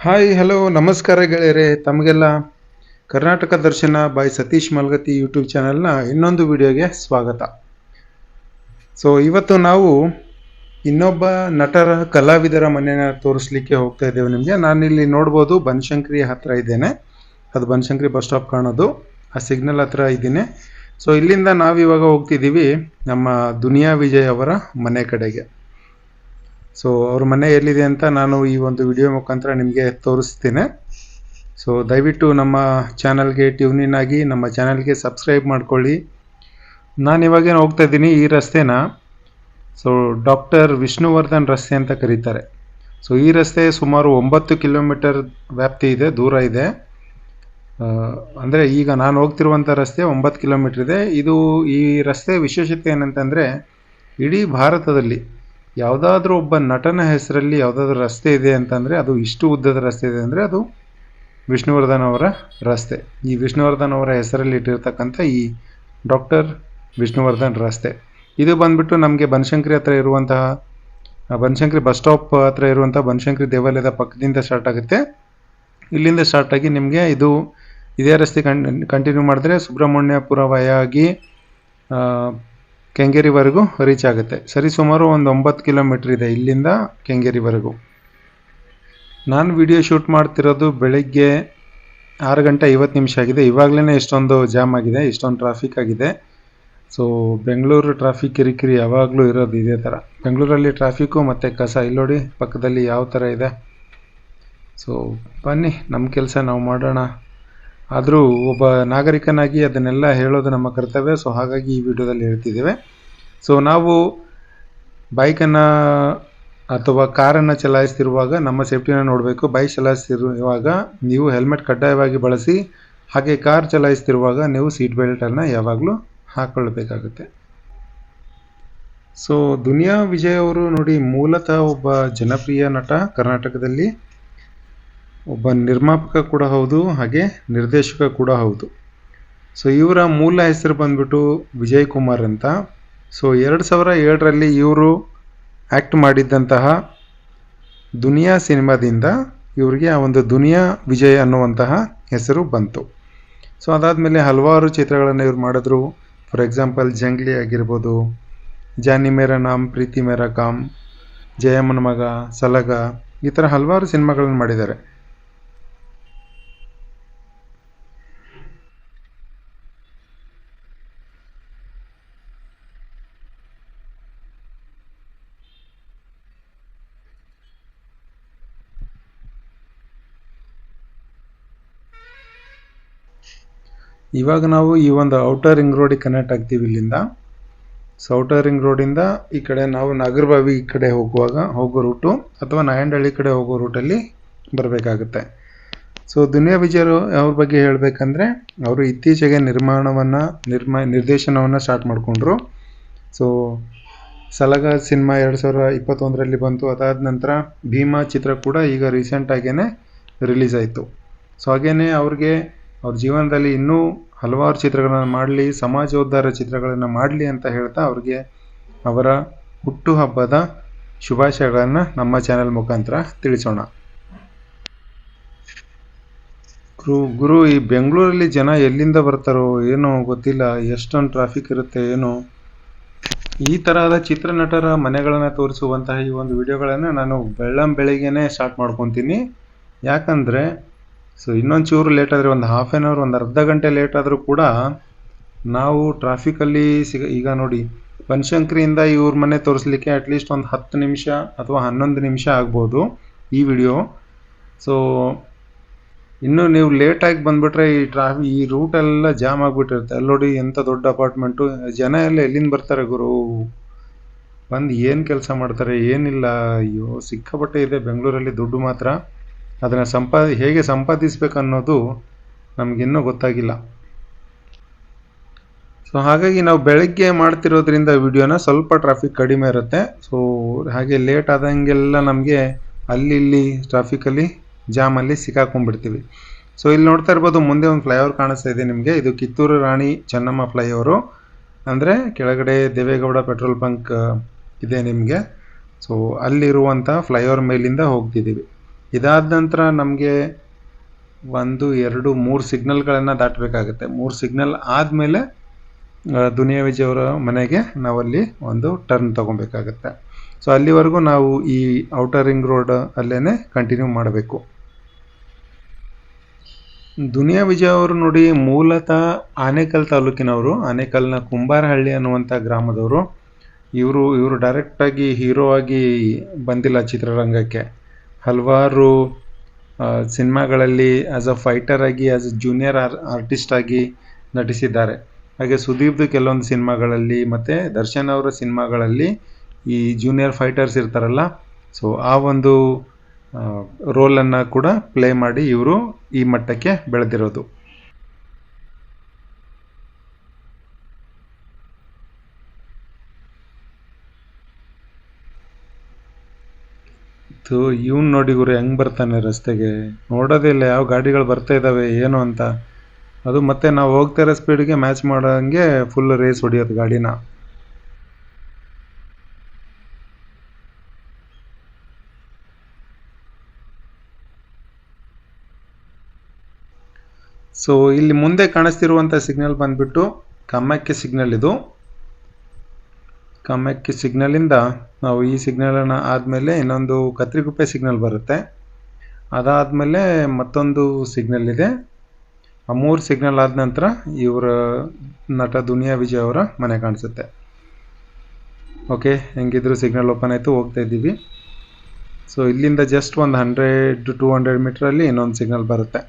Hi hello ನಮಸ್ಕಾರ ಗೆಳೆಯರೆ, ತಮಗೆಲ್ಲ ಕರ್ನಾಟಕ ದರ್ಶನ ಬಾಯ್ ಸತೀಶ್ ಮಲ್ಗತಿ ಯೂಟ್ಯೂಬ್ ಚಾನೆಲ್ನ ಇನ್ನೊಂದು ವಿಡಿಯೋಗೆ ಸ್ವಾಗತ. ಇವತ್ತು ನಾವು ಇನ್ನೊಬ್ಬ ನಟರ ಕಲಾವಿದರ ಮನೆಯ ತೋರಿಸ್ಲಿಕ್ಕೆ ಹೋಗ್ತಾ ಇದ್ದೇವೆ. ನಿಮಗೆ ನಾನಿಲ್ಲಿ ನೋಡ್ಬೋದು, ಬನಶಂಕರಿ ಹತ್ರ ಇದ್ದೇನೆ. ಅದು ಬನಶಂಕರಿ ಬಸ್ ಸ್ಟಾಪ್ ಕಾಣೋದು, ಆ ಸಿಗ್ನಲ್ ಹತ್ರ ಇದ್ದೀನಿ. ಇಲ್ಲಿಂದ ನಾವಿವಾಗ ಹೋಗ್ತಿದ್ದೀವಿ ನಮ್ಮ ದುನಿಯಾ ವಿಜಯ್ ಅವರ ಮನೆ ಕಡೆಗೆ. ಅವ್ರ ಮನೆ ಎಲ್ಲಿದೆ ಅಂತ ನಾನು ಈ ಒಂದು ವಿಡಿಯೋ ಮುಖಾಂತರ ನಿಮಗೆ ತೋರಿಸ್ತೀನಿ. ದಯವಿಟ್ಟು ನಮ್ಮ ಚಾನಲ್ಗೆ ಟ್ಯೂನ್ ಇನ್ ಆಗಿ ನಮ್ಮ ಚಾನಲ್ಗೆ ಸಬ್ಸ್ಕ್ರೈಬ್ ಮಾಡ್ಕೊಳ್ಳಿ. ನಾನು ಇವಾಗೇನು ಹೋಗ್ತಾ ಇದ್ದೀನಿ ಈ ರಸ್ತೆನ ಡಾಕ್ಟರ್ ವಿಷ್ಣುವರ್ಧನ್ ರಸ್ತೆ ಅಂತ ಕರೀತಾರೆ. ಈ ರಸ್ತೆ ಸುಮಾರು 9 ಕಿಲೋಮೀಟರ್ ವ್ಯಾಪ್ತಿ ಇದೆ, ದೂರ ಇದೆ. ಅಂದರೆ ಈಗ ನಾನು ಹೋಗ್ತಿರುವಂಥ ರಸ್ತೆ 9 ಕಿಲೋಮೀಟರ್ ಇದೆ. ಈ ರಸ್ತೆ ವಿಶೇಷತೆ ಏನಂತಂದರೆ, ಇಡೀ ಭಾರತದಲ್ಲಿ ಯಾವುದಾದ್ರೂ ಒಬ್ಬ ನಟನ ಹೆಸರಲ್ಲಿ ಯಾವುದಾದ್ರೂ ರಸ್ತೆ ಇದೆ ಅಂತಂದರೆ, ಅದು ಇಷ್ಟು ಉದ್ದದ ರಸ್ತೆ ಇದೆ ಅಂದರೆ ಅದು ವಿಷ್ಣುವರ್ಧನ್ ಅವರ ರಸ್ತೆ. ಈ ವಿಷ್ಣುವರ್ಧನ್ ಅವರ ಹೆಸರಲ್ಲಿ ಇಟ್ಟಿರ್ತಕ್ಕಂಥ ಈ ಡಾಕ್ಟರ್ ವಿಷ್ಣುವರ್ಧನ್ ರಸ್ತೆ ಇದು ಬಂದ್ಬಿಟ್ಟು ನಮಗೆ ಬನಶಂಕರಿ ಹತ್ರ ಇರುವಂತಹ ಬನಶಂಕರಿ ಬಸ್ ಸ್ಟಾಪ್ ಹತ್ರ ಇರುವಂಥ ಬನಶಂಕರಿ ದೇವಾಲಯದ ಪಕ್ಕದಿಂದ ಸ್ಟಾರ್ಟ್ ಆಗುತ್ತೆ. ಇಲ್ಲಿಂದ ಸ್ಟಾರ್ಟ್ ಆಗಿ ನಿಮಗೆ ಇದೇ ರಸ್ತೆ ಕಂಟಿನ್ಯೂ ಮಾಡಿದ್ರೆ ಸುಬ್ರಹ್ಮಣ್ಯಪುರ ವಯಾಗಿ ಕೆಂಗೇರಿವರೆಗೂ ರೀಚ್ ಆಗುತ್ತೆ. ಸುಮಾರು ಒಂದು 9 ಕಿಲೋಮೀಟರ್ ಇದೆ ಇಲ್ಲಿಂದ ಕೆಂಗೇರಿವರೆಗೂ. ನಾನು ವಿಡಿಯೋ ಶೂಟ್ ಮಾಡ್ತಿರೋದು ಬೆಳಗ್ಗೆ 6:50 ಆಗಿದೆ. ಇವಾಗಲೇ ಇಷ್ಟೊಂದು ಜಾಮ್ ಆಗಿದೆ, ಇಷ್ಟೊಂದು ಟ್ರಾಫಿಕ್ ಆಗಿದೆ. ಬೆಂಗಳೂರು ಟ್ರಾಫಿಕ್ ಕಿರಿಕಿರಿ ಯಾವಾಗಲೂ ಇರೋದು ಇದೇ ಥರ. ಬೆಂಗಳೂರಲ್ಲಿ ಟ್ರಾಫಿಕ್ಕು ಮತ್ತು ಕಸ ಇಲ್ಲೋಡಿ ಪಕ್ಕದಲ್ಲಿ ಯಾವ ಥರ ಇದೆ. ಬನ್ನಿ, ನಮ್ಮ ಕೆಲಸ ನಾವು ಮಾಡೋಣ. ಆದರೂ ಒಬ್ಬ ನಾಗರಿಕನಾಗಿ ಅದನ್ನೆಲ್ಲ ಹೇಳೋದು ನಮ್ಮ ಕರ್ತವ್ಯ. ಹಾಗಾಗಿ ಈ ವಿಡಿಯೋದಲ್ಲಿ ಹೇಳ್ತಿದ್ದೇವೆ. ನಾವು ಬೈಕನ್ನು ಅಥವಾ ಕಾರನ್ನು ಚಲಾಯಿಸ್ತಿರುವಾಗ ನಮ್ಮ ಸೇಫ್ಟಿನ ನೋಡಬೇಕು. ಬೈಕ್ ಚಲಾಯಿಸ್ತಿರುವಾಗ ನೀವು ಹೆಲ್ಮೆಟ್ ಕಡ್ಡಾಯವಾಗಿ ಬಳಸಿ. ಹಾಗೆ ಕಾರ್ ಚಲಾಯಿಸ್ತಿರುವಾಗ ನೀವು ಸೀಟ್ ಬೆಲ್ಟನ್ನು ಯಾವಾಗಲೂ ಹಾಕ್ಕೊಳ್ಬೇಕಾಗುತ್ತೆ. ದುನಿಯಾ ವಿಜಯ್ ಅವರು ನೋಡಿ, ಮೂಲತಃ ಒಬ್ಬ ಜನಪ್ರಿಯ ನಟ, ಕರ್ನಾಟಕದಲ್ಲಿ ಒಬ್ಬ ನಿರ್ಮಾಪಕ ಕೂಡ ಹೌದು, ಹಾಗೆ ನಿರ್ದೇಶಕ ಕೂಡ ಹೌದು. ಇವರ ಮೂಲ ಹೆಸರು ಬಂದ್ಬಿಟ್ಟು ವಿಜಯ್ ಕುಮಾರ್ ಅಂತ. 2007ರಲ್ಲಿ ಇವರು ಆ್ಯಕ್ಟ್ ಮಾಡಿದ್ದಂತಹ ದುನಿಯಾ ಸಿನಿಮಾದಿಂದ ಇವರಿಗೆ ಆ ಒಂದು ದುನಿಯಾ ವಿಜಯ್ ಅನ್ನುವಂತಹ ಹೆಸರು ಬಂತು. ಅದಾದಮೇಲೆ ಹಲವಾರು ಚಿತ್ರಗಳನ್ನು ಇವ್ರು ಮಾಡಿದ್ರು. ಫಾರ್ ಎಕ್ಸಾಂಪಲ್ ಜಂಗ್ಲಿ ಆಗಿರ್ಬೋದು, ಜಾನಿ ಮೇರಾ ನಾಮ್, ಪ್ರೀತಿ ಮೇರಾ ಕಾಮ್, ಜಯಮ್ಮನ ಮಗ, ಸಲಗ, ಈ ಥರ ಹಲವಾರು ಸಿನಿಮಾಗಳನ್ನು ಮಾಡಿದ್ದಾರೆ. ಇವಾಗ ನಾವು ಈ ಒಂದು ಔಟರ್ ರಿಂಗ್ ರೋಡಿಗೆ ಕನೆಕ್ಟ್ ಆಗ್ತೀವಿ ಇಲ್ಲಿಂದ. ಔಟರ್ ರಿಂಗ್ ರೋಡಿಂದ ಈ ಕಡೆ ನಾವು ನಾಗರಬಾವಿ ಈ ಕಡೆ ಹೋಗೋ ರೂಟು ಅಥವಾ ನಾಯಂಡಹಳ್ಳಿ ಕಡೆ ಹೋಗೋ ರೂಟಲ್ಲಿ ಬರಬೇಕಾಗುತ್ತೆ. ದುನಿಯಾ ವಿಜಯ್ ಅವ್ರ ಬಗ್ಗೆ ಹೇಳಬೇಕಂದ್ರೆ, ಅವರು ಇತ್ತೀಚೆಗೆ ನಿರ್ದೇಶನವನ್ನು ಸ್ಟಾರ್ಟ್ ಮಾಡಿಕೊಂಡ್ರು. ಸಲಗ ಸಿನಿಮಾ 2021ರಲ್ಲಿ ಬಂತು. ಅದಾದ ನಂತರ ಭೀಮಾ ಚಿತ್ರ ಕೂಡ ಈಗ ರೀಸೆಂಟಾಗೇ ರಿಲೀಸ್ ಆಯಿತು. ಹಾಗೇನೆ ಅವ್ರ ಜೀವನದಲ್ಲಿ ಇನ್ನೂ ಹಲವಾರು ಚಿತ್ರಗಳನ್ನು ಮಾಡಲಿ, ಸಮಾಜೋದ್ಧಾರ ಚಿತ್ರಗಳನ್ನು ಮಾಡಲಿ ಅಂತ ಹೇಳ್ತಾ ಅವ್ರಿಗೆ ಅವರ ಹುಟ್ಟುಹಬ್ಬದ ಶುಭಾಶಯಗಳನ್ನು ನಮ್ಮ ಚಾನೆಲ್ ಮುಖಾಂತರ ತಿಳಿಸೋಣ. ಗುರು, ಈ ಬೆಂಗಳೂರಲ್ಲಿ ಜನ ಎಲ್ಲಿಂದ ಬರ್ತಾರೋ ಏನೋ ಗೊತ್ತಿಲ್ಲ, ಎಷ್ಟೊಂದು ಟ್ರಾಫಿಕ್ ಇರುತ್ತೆ ಏನೋ. ಈ ತರಹದ ಚಿತ್ರನಟರ ಮನೆಗಳನ್ನು ತೋರಿಸುವಂತಹ ಈ ಒಂದು ವಿಡಿಯೋಗಳನ್ನು ನಾನು ಬೆಳಗ್ಗೆನೇ ಸ್ಟಾರ್ಟ್ ಮಾಡ್ಕೊತೀನಿ. ಯಾಕಂದರೆ ಇನ್ನೊಂಚೂರು ಲೇಟ್ ಆದರೆ, ಒಂದು ಹಾಫ್ ಆನ್ ಅವರ್, ಒಂದು ಅರ್ಧ ಗಂಟೆ ಲೇಟ್ ಆದರೂ ಕೂಡ ನಾವು ಟ್ರಾಫಿಕಲ್ಲಿ ಈಗ ನೋಡಿ, ಬನಶಂಕರಿಯಿಂದ ಇವ್ರ ಮನೆ ತೋರಿಸ್ಲಿಕ್ಕೆ ಅಟ್ಲೀಸ್ಟ್ ಒಂದು 10 ನಿಮಿಷ ಅಥವಾ 11 ನಿಮಿಷ ಆಗ್ಬೋದು ಈ ವಿಡಿಯೋ. ಇನ್ನು ನೀವು ಲೇಟಾಗಿ ಬಂದುಬಿಟ್ರೆ ಈ ರೂಟೆಲ್ಲ ಜಾಮ್ ಆಗಿಬಿಟ್ಟಿರುತ್ತೆ. ಅಲ್ಲಿ ನೋಡಿ ಎಂಥ ದೊಡ್ಡ ಅಪಾರ್ಟ್ಮೆಂಟು, ಜನ ಎಲ್ಲ ಎಲ್ಲಿಂದ ಬರ್ತಾರೆ ಗುರು, ಬಂದು ಏನು ಕೆಲಸ ಮಾಡ್ತಾರೆ ಏನಿಲ್ಲ. ಅಯ್ಯೋ, ಸಿಕ್ಕಾಪಟ್ಟೆ ಇದೆ ಬೆಂಗಳೂರಲ್ಲಿ ದುಡ್ಡು ಮಾತ್ರ. ಅದನ್ನು ಹೇಗೆ ಸಂಪಾದಿಸ್ಬೇಕು ಅನ್ನೋದು ನಮಗಿನ್ನೂ ಗೊತ್ತಾಗಿಲ್ಲ. ಹಾಗಾಗಿ ನಾವು ಬೆಳಗ್ಗೆ ಮಾಡ್ತಿರೋದ್ರಿಂದ ವಿಡಿಯೋನ ಸ್ವಲ್ಪ ಟ್ರಾಫಿಕ್ ಕಡಿಮೆ ಇರುತ್ತೆ. ಹಾಗೆ ಲೇಟ್ ಆದಂಗೆಲ್ಲ ನಮಗೆ ಅಲ್ಲಿ ಟ್ರಾಫಿಕಲ್ಲಿ ಜಾಮಲ್ಲಿ ಸಿಕ್ಕಾಕೊಂಡ್ಬಿಡ್ತೀವಿ. ಇಲ್ಲಿ ನೋಡ್ತಾ ಇರ್ಬೋದು, ಮುಂದೆ ಒಂದು ಫ್ಲೈಓವರ್ ಕಾಣಿಸ್ತಾ ಇದೆ ನಿಮಗೆ. ಇದು ಕಿತ್ತೂರು ರಾಣಿ ಚೆನ್ನಮ್ಮ ಫ್ಲೈಓವರು. ಅಂದರೆ ಕೆಳಗಡೆ ದೇವೇಗೌಡ ಪೆಟ್ರೋಲ್ ಬಂಕ್ ಇದೆ ನಿಮಗೆ. ಅಲ್ಲಿರುವಂಥ ಫ್ಲೈಓವರ್ ಮೇಲಿಂದ ಹೋಗ್ತಿದ್ದೀವಿ. ಇದಾದ ನಂತರ ನಮಗೆ 1 2 3 ಸಿಗ್ನಲ್ಗಳನ್ನು ದಾಟಬೇಕಾಗುತ್ತೆ. 3 ಸಿಗ್ನಲ್ ಆದಮೇಲೆ ದುನಿಯಾ ವಿಜಯ್ ಅವರ ಮನೆಗೆ ನಾವಲ್ಲಿ ಒಂದು ಟರ್ನ್ ತೊಗೊಬೇಕಾಗತ್ತೆ. ಸೊ ಅಲ್ಲಿವರೆಗೂ ನಾವು ಈ ಔಟರ್ ರಿಂಗ್ ರೋಡ್ ಅಲ್ಲೇ ಕಂಟಿನ್ಯೂ ಮಾಡಬೇಕು. ದುನಿಯಾ ವಿಜಯ್ ಅವರು ನೋಡಿ ಮೂಲತಃ ಆನೇಕಲ್ ತಾಲೂಕಿನವರು, ಆನೇಕಲ್ನ ಕುಂಬಾರಹಳ್ಳಿ ಅನ್ನುವಂಥ ಗ್ರಾಮದವರು. ಇವರು ಡೈರೆಕ್ಟಾಗಿ ಹೀರೋ ಆಗಿ ಬಂದಿಲ್ಲ ಚಿತ್ರರಂಗಕ್ಕೆ. ಹಲವಾರು ಸಿನಿಮಾಗಳಲ್ಲಿ ಆ್ಯಸ್ ಅ ಫೈಟರ್ ಆಗಿ, ಆ್ಯಸ್ ಅ ಜೂನಿಯರ್ ಆರ್ಟಿಸ್ಟ್ ಆಗಿ ನಟಿಸಿದ್ದಾರೆ. ಹಾಗೆ ಸುದೀಪ್ದು ಕೆಲವೊಂದು ಸಿನಿಮಾಗಳಲ್ಲಿ ಮತ್ತು ದರ್ಶನ್ ಅವರ ಸಿನಿಮಾಗಳಲ್ಲಿ ಈ ಜೂನಿಯರ್ ಫೈಟರ್ಸ್ ಇರ್ತಾರಲ್ಲ, ಸೊ ಆ ಒಂದು ರೋಲನ್ನು ಕೂಡ ಪ್ಲೇ ಮಾಡಿ ಇವರು ಈ ಮಟ್ಟಕ್ಕೆ ಬೆಳೆದಿರೋದು. ಇವನು ನೋಡಿ ಗುರು ಹೆಂಗೆ ಬರ್ತಾನೆ ರಸ್ತೆಗೆ, ನೋಡೋದೇ ಇಲ್ಲ ಯಾವ ಗಾಡಿಗಳು ಬರ್ತಾ ಇದ್ದಾವೆ ಏನು ಅಂತ. ಅದು ಮತ್ತೆ ನಾವು ಹೋಗ್ತಾ ಇರೋ ಸ್ಪೀಡ್ಗೆ ಮ್ಯಾಚ್ ಮಾಡೋಂಗೆ ಫುಲ್ ರೇಸ್ ಹೊಡಿಯೋದು ಗಾಡಿನ. ಸೊ ಇಲ್ಲಿ ಮುಂದೆ ಕಾಣಿಸ್ತಿರುವಂಥ ಸಿಗ್ನಲ್ ಬಂದ್ಬಿಟ್ಟು ಕಮ್ಮಕ್ಕಿ ಸಿಗ್ನಲ್. ಇದು ಕಮ್ಮಕ್ಕಿ ಸಿಗ್ನಲಿಂದ ನಾವು ಈ ಸಿಗ್ನಲನ್ನು ಆದಮೇಲೆ ಇನ್ನೊಂದು ಕತ್ರಿಗುಪ್ಪೆ ಸಿಗ್ನಲ್ ಬರುತ್ತೆ. ಅದಾದಮೇಲೆ ಮತ್ತೊಂದು ಸಿಗ್ನಲ್ ಇದೆ. ಆ 3 ಸಿಗ್ನಲ್ ಆದ ನಂತರ ಇವರ ನಟ ದುನಿಯಾ ವಿಜಯ್ ಅವರ ಮನೆ ಕಾಣಿಸುತ್ತೆ. ಓಕೆ, ಹೆಂಗಿದ್ರು ಸಿಗ್ನಲ್ ಓಪನ್ ಆಯಿತು, ಹೋಗ್ತಾ ಇದ್ದೀವಿ. ಸೊ ಇಲ್ಲಿಂದ ಜಸ್ಟ್ ಒಂದು 100-200 ಮೀಟ್ರಲ್ಲಿ ಇನ್ನೊಂದು ಸಿಗ್ನಲ್ ಬರುತ್ತೆ.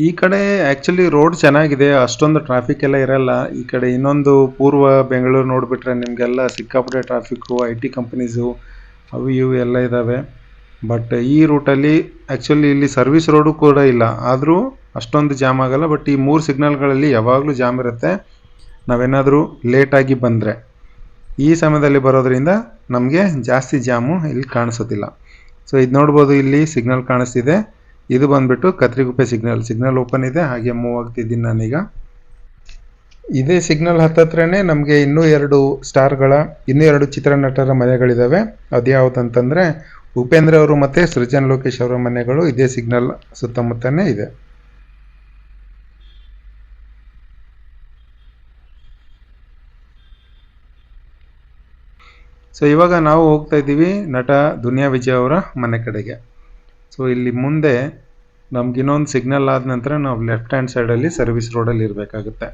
ಈ ಕಡೆ ಆ್ಯಕ್ಚುಲಿ ರೋಡ್ ಚೆನ್ನಾಗಿದೆ, ಅಷ್ಟೊಂದು ಟ್ರಾಫಿಕ್ ಎಲ್ಲ ಇರಲ್ಲ. ಈ ಕಡೆ ಇನ್ನೊಂದು ಪೂರ್ವ ಬೆಂಗಳೂರು ನೋಡಿಬಿಟ್ರೆ ನಿಮಗೆಲ್ಲ ಸಿಕ್ಕಾಪಟ್ಟೆ ಟ್ರಾಫಿಕ್ಕು, IT ಕಂಪ್ನೀಸು ಅವು ಇವು ಎಲ್ಲ ಇದ್ದಾವೆ. ಬಟ್ ಈ ರೂಟಲ್ಲಿ ಆ್ಯಕ್ಚುಲಿ ಇಲ್ಲಿ ಸರ್ವಿಸ್ ರೋಡು ಕೂಡ ಇಲ್ಲ, ಆದರೂ ಅಷ್ಟೊಂದು ಜಾಮ್ ಆಗಲ್ಲ. ಬಟ್ ಈ 3 ಸಿಗ್ನಲ್ಗಳಲ್ಲಿ ಯಾವಾಗಲೂ ಜಾಮ್ ಇರುತ್ತೆ. ನಾವೇನಾದರೂ ಲೇಟಾಗಿ ಬಂದರೆ ಈ ಸಮಯದಲ್ಲಿ ಬರೋದ್ರಿಂದ ನಮಗೆ ಜಾಸ್ತಿ ಜಾಮು ಇಲ್ಲಿ ಕಾಣಿಸೋದಿಲ್ಲ. ಸೊ ಇದು ನೋಡ್ಬೋದು, ಇಲ್ಲಿ ಸಿಗ್ನಲ್ ಕಾಣಿಸ್ತಿದೆ. ಇದು ಬಂದ್ಬಿಟ್ಟು ಕತ್ರಿಗುಪ್ಪೆ ಸಿಗ್ನಲ್ ಓಪನ್ ಇದೆ. ಹಾಗೆ ಮೂವ್ ಆಗ್ತಿದ್ದೀನಿ ನಾನೀಗ. ಇದೇ ಸಿಗ್ನಲ್ ಹತ್ತತ್ರನೇ ನಮಗೆ ಇನ್ನೂ 2 ಚಿತ್ರನಟರ ಮನೆಗಳಿದ್ದಾವೆ. ಅದ್ಯಾವುದಂತಂದರೆ ಉಪೇಂದ್ರ ಅವರು ಮತ್ತು ಸೃಜನ್ ಲೋಕೇಶ್ ಅವರ ಮನೆಗಳು ಇದೇ ಸಿಗ್ನಲ್ ಸುತ್ತಮುತ್ತನೇ ಇದೆ. ಸೊ ಇವಾಗ ನಾವು ಹೋಗ್ತಾ ಇದ್ದೀವಿ ನಟ ದುನಿಯಾ ವಿಜಯ್ ಅವರ ಮನೆ ಕಡೆಗೆ. ಸೊ ಇಲ್ಲಿ ಮುಂದೆ ನಮ್ಗೆ ಇನ್ನೊಂದು ಸಿಗ್ನಲ್ ಆದ ನಂತರ ನಾವು ಲೆಫ್ಟ್ ಹ್ಯಾಂಡ್ ಸೈಡಲ್ಲಿ ಸರ್ವಿಸ್ ರೋಡಲ್ಲಿ ಇರಬೇಕಾಗುತ್ತೆ.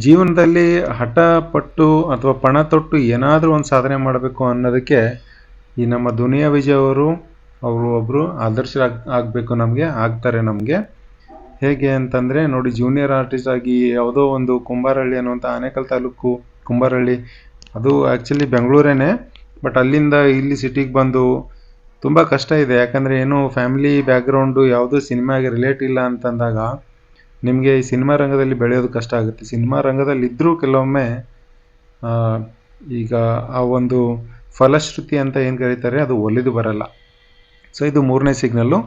ಜೀವನದಲ್ಲಿ ಹಠ ಪಟ್ಟು ಅಥವಾ ಪಣ ತೊಟ್ಟು ಏನಾದರೂ ಒಂದು ಸಾಧನೆ ಮಾಡಬೇಕು ಅನ್ನೋದಕ್ಕೆ ಈ ನಮ್ಮ ದುನಿಯಾ ವಿಜಯ್ ಅವರು ಒಬ್ಬರು ಆದರ್ಶ ಆಗಬೇಕು, ಆಗ್ತಾರೆ ನಮಗೆ. ಹೇಗೆ ಅಂತಂದರೆ ನೋಡಿ, ಜೂನಿಯರ್ ಆರ್ಟಿಸ್ಟ್ ಆಗಿ ಯಾವುದೋ ಒಂದು ಕುಂಬಾರಹಳ್ಳಿ ಅನ್ನುವಂಥ ಆನೇಕಲ್ ತಾಲೂಕು ಕುಂಬಾರಹಳ್ಳಿ, ಅದು ಆ್ಯಕ್ಚುಲಿ ಬೆಂಗಳೂರೇನೆ. ಬಟ್ ಅಲ್ಲಿಂದ ಇಲ್ಲಿ ಸಿಟಿಗೆ ಬಂದು ತುಂಬ ಕಷ್ಟ ಇದೆ. ಯಾಕಂದರೆ ಏನು ಫ್ಯಾಮಿಲಿ ಬ್ಯಾಕ್ಗ್ರೌಂಡು ಯಾವುದೂ ಸಿನಿಮಾಗೆ ರಿಲೇಟ್ ಇಲ್ಲ ಅಂತಂದಾಗ ನಿಮಗೆ ಈ ಸಿನಿಮಾ ರಂಗದಲ್ಲಿ ಬೆಳೆಯೋದು ಕಷ್ಟ ಆಗುತ್ತೆ. ಸಿನಿಮಾ ರಂಗದಲ್ಲಿ ಇದ್ದರೂ ಕೆಲವೊಮ್ಮೆ ಈಗ ಆ ಒಂದು ಫಲಶ್ರುತಿ ಅಂತ ಏನು ಕರೀತಾರೆ ಅದು ಒಲಿದು ಬರಲ್ಲ. ಸೊ ಇದು 3ನೇ ಸಿಗ್ನಲ್ಲು.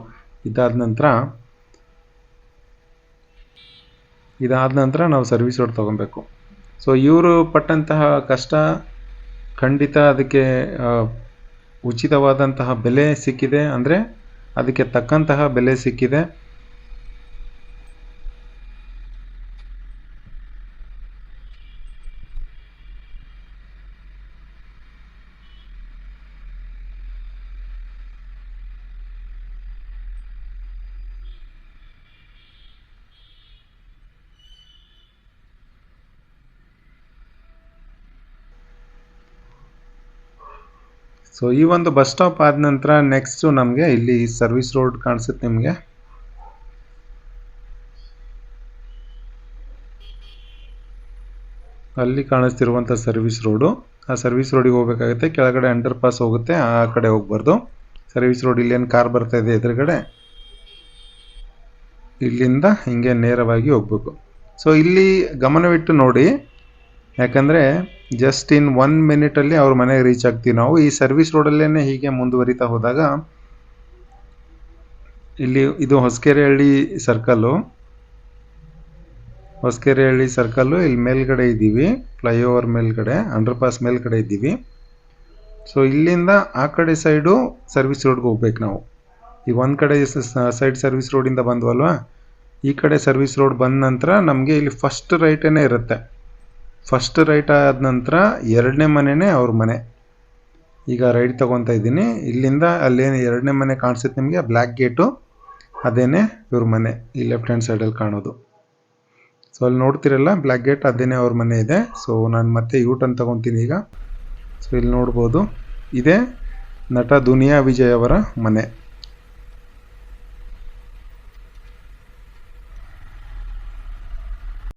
ಇದಾದ ನಂತರ ನಾವು ಸರ್ವಿಸ್ ರೋಡ್ ತೊಗೊಬೇಕು. ಸೊ ಇವರು ಪಟ್ಟಂತಹ ಕಷ್ಟ ಖಂಡಿತ ಅದಕ್ಕೆ ಉಚಿತವಾದಂತಹ ಬೆಲೆ ಸಿಕ್ಕಿದೆ, ಅಂದರೆ ಅದಕ್ಕೆ ತಕ್ಕಂತಹ ಬೆಲೆ ಸಿಕ್ಕಿದೆ. ಸೊ ಈ ಒಂದು ಬಸ್ ಸ್ಟಾಪ್ ಆದ ನಂತರ ನೆಕ್ಸ್ಟು ನಮಗೆ ಇಲ್ಲಿ ಸರ್ವಿಸ್ ರೋಡ್ ಕಾಣಿಸುತ್ತೆ. ನಿಮಗೆ ಅಲ್ಲಿ ಕಾಣಿಸ್ತಿರುವಂಥ ಸರ್ವಿಸ್ ರೋಡು, ಆ ಸರ್ವಿಸ್ ರೋಡಿಗೆ ಹೋಗಬೇಕಾಗುತ್ತೆ. ಕೆಳಗಡೆ ಅಂಡರ್ ಪಾಸ್ ಹೋಗುತ್ತೆ, ಆ ಕಡೆ ಹೋಗ್ಬಾರ್ದು. ಸರ್ವಿಸ್ ರೋಡ್ ಇಲ್ಲೇನು ಕಾರ್ ಬರ್ತಾ ಇದೆ ಎದುರುಗಡೆ, ಇಲ್ಲಿಂದ ಹಿಂಗೆ ನೇರವಾಗಿ ಹೋಗ್ಬೇಕು. ಸೊ ಇಲ್ಲಿ ಗಮನವಿಟ್ಟು ನೋಡಿ, ಯಾಕಂದರೆ ಜಸ್ಟ್ ಇನ್ 1 ಮಿನಿಟಲ್ಲಿ ಅವ್ರ ಮನೆಗೆ ರೀಚ್ ಆಗ್ತೀವಿ ನಾವು. ಈ ಸರ್ವಿಸ್ ರೋಡಲ್ಲೇ ಹೀಗೆ ಮುಂದುವರಿತಾ ಹೋದಾಗ ಇಲ್ಲಿ ಇದು ಹೊಸಕೆರೆಹಳ್ಳಿ ಸರ್ಕಲ್ಲು. ಹೊಸಕೆರೆಹಳ್ಳಿ ಸರ್ಕಲ್ಲು ಇಲ್ಲಿ ಮೇಲ್ಗಡೆ ಇದ್ದೀವಿ, ಫ್ಲೈಓವರ್ ಮೇಲ್ಗಡೆ, ಅಂಡರ್ ಪಾಸ್ ಮೇಲ್ಗಡೆ ಇದ್ದೀವಿ. ಸೊ ಇಲ್ಲಿಂದ ಆ ಕಡೆ ಸೈಡು ಸರ್ವಿಸ್ ರೋಡ್ಗೆ ಹೋಗ್ಬೇಕು ನಾವು. ಈಗ ಒಂದು ಕಡೆ ಸೈಡ್ ಸರ್ವಿಸ್ ರೋಡಿಂದ ಬಂದ್ವಲ್ವಾ, ಈ ಕಡೆ ಸರ್ವಿಸ್ ರೋಡ್ ಬಂದ ನಂತರ ನಮಗೆ ಇಲ್ಲಿ ಫಸ್ಟ್ ರೈಟೇ ಇರುತ್ತೆ. ಫಸ್ಟ್ ರೈಟ್ ಆದ ನಂತರ ಎರಡನೇ ಮನೆಯೇ ಅವ್ರ ಮನೆ. ಈಗ ರೈಟ್ ತೊಗೊತಾ ಇದ್ದೀನಿ. ಇಲ್ಲಿಂದ ಅಲ್ಲೇನು ಎರಡನೇ ಮನೆ ಕಾಣಿಸುತ್ತೆ ನಿಮಗೆ, ಬ್ಲ್ಯಾಕ್ ಗೇಟು, ಅದೇನೇ ಇವ್ರ ಮನೆ, ಈ ಲೆಫ್ಟ್ ಹ್ಯಾಂಡ್ ಸೈಡಲ್ಲಿ ಕಾಣೋದು. ಸೊ ಅಲ್ಲಿ ನೋಡ್ತಿರಲ್ಲ ಬ್ಲ್ಯಾಕ್ ಗೇಟ್, ಅದೇನೇ ಅವ್ರ ಮನೆ ಇದೆ. ಸೊ ನಾನು ಮತ್ತೆ ಯೂಟರ್ನ್ ತೊಗೊತೀನಿ ಈಗ. ಸೊ ಇಲ್ಲಿ ನೋಡ್ಬೋದು, ಇದೇ ನಟ ದುನಿಯಾ ವಿಜಯ್ ಅವರ ಮನೆ.